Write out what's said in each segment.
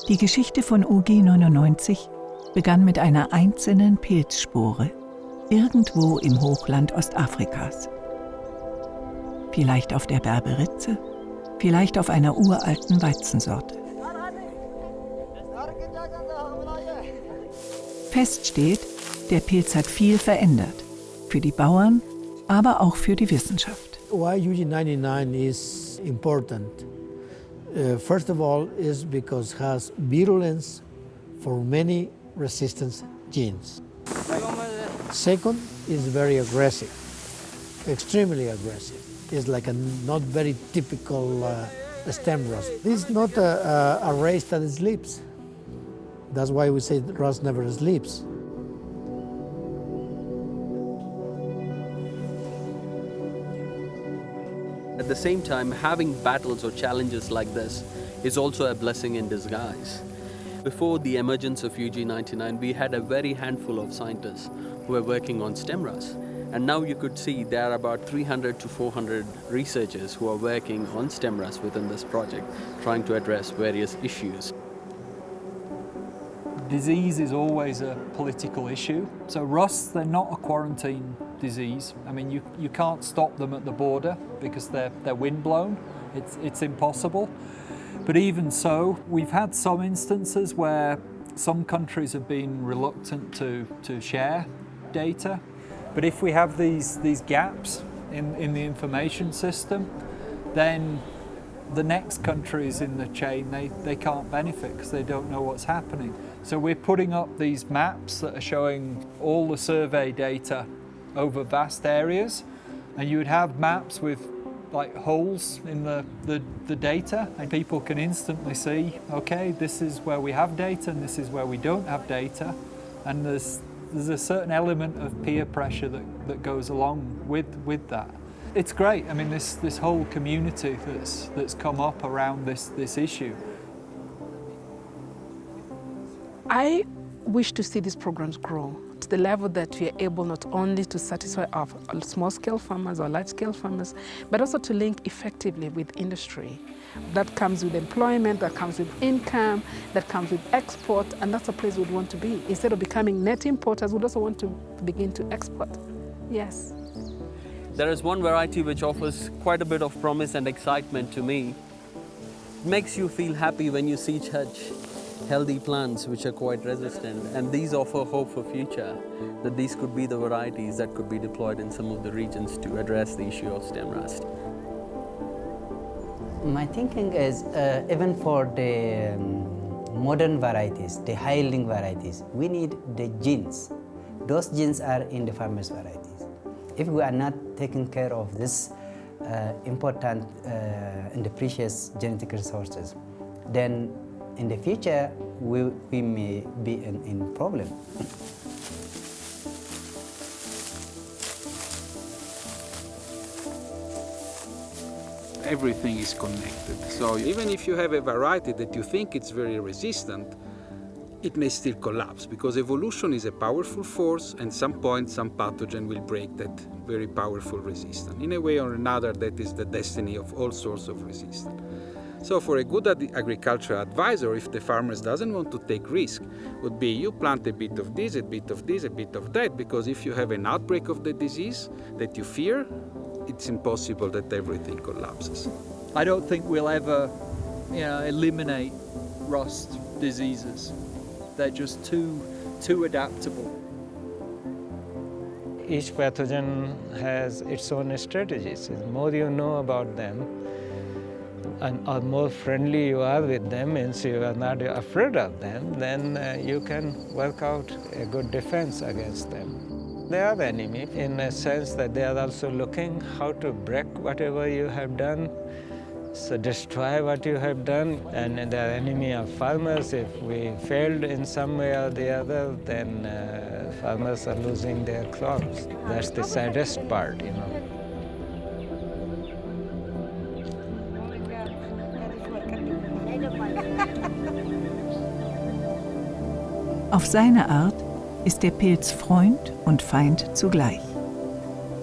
Die Geschichte von Ug99 begann mit einer einzelnen Pilzspore, irgendwo im Hochland Ostafrikas. Vielleicht auf der Berberitze, vielleicht auf einer uralten Weizensorte. Fest steht, der Pilz hat viel verändert, für die Bauern, aber auch für die Wissenschaft. Why Ug99 is important? First of all, is because it has virulence for many resistance genes. Second, is very aggressive, extremely aggressive. It's like a not very typical stem rust. This is not a race that sleeps. That's why we say rust never sleeps. At the same time, having battles or challenges like this is also a blessing in disguise. Before the emergence of Ug99, we had a very handful of scientists who were working on stem rust. And now you could see there are about 300 to 400 researchers who are working on stem rust within this project, trying to address various issues. Disease is always a political issue. So rusts, they're not a quarantine disease. I mean, you can't stop them at the border because they're windblown. It's impossible. But even so, we've had some instances where some countries have been reluctant to share data. But if we have these gaps in the information system, then the next countries in the chain, they can't benefit because they don't know what's happening. So we're putting up these maps that are showing all the survey data over vast areas, and you would have maps with like holes in the data, and people can instantly see, okay, this is where we have data and this is where we don't have data, and there's a certain element of peer pressure that goes along with that. It's great. I mean, this whole community that's come up around this issue. I wish to see these programs grow to the level that we are able not only to satisfy our small-scale farmers or large-scale farmers, but also to link effectively with industry. That comes with employment, that comes with income, that comes with export, and that's a place we'd want to be. Instead of becoming net importers, we'd also want to begin to export. Yes. There is one variety which offers quite a bit of promise and excitement to me. It makes you feel happy when you see such healthy plants which are quite resistant, and these offer hope for future, that these could be the varieties that could be deployed in some of the regions to address the issue of stem rust. My thinking is, even for the modern varieties, the high-yielding varieties, we need the genes. Those genes are in the farmers' varieties. If we are not taking care of this important and the precious genetic resources, then in the future we may be in problem. Everything is connected. So even if you have a variety that you think it's very resistant, it may still collapse, because evolution is a powerful force, and at some point some pathogen will break that very powerful resistance. In a way or another, that is the destiny of all sorts of resistance. So for a good agricultural advisor, if the farmer doesn't want to take risk, would be you plant a bit of this, a bit of this, a bit of that, because if you have an outbreak of the disease that you fear, it's impossible that everything collapses. I don't think we'll ever, eliminate rust diseases. They're just too adaptable. Each pathogen has its own strategies. The more you know about them, and or more friendly you are with them, means you are not afraid of them, then you can work out a good defense against them. They are the enemy in a sense that they are also looking how to break whatever you have done, so destroy what you have done, and they are enemy of farmers. If we failed in some way or the other, then farmers are losing their crops. That's the saddest part, Auf seine Art ist der Pilz Freund und Feind zugleich.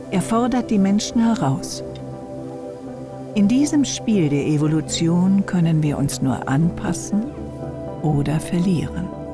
Er fordert die Menschen heraus. In diesem Spiel der Evolution können wir uns nur anpassen oder verlieren.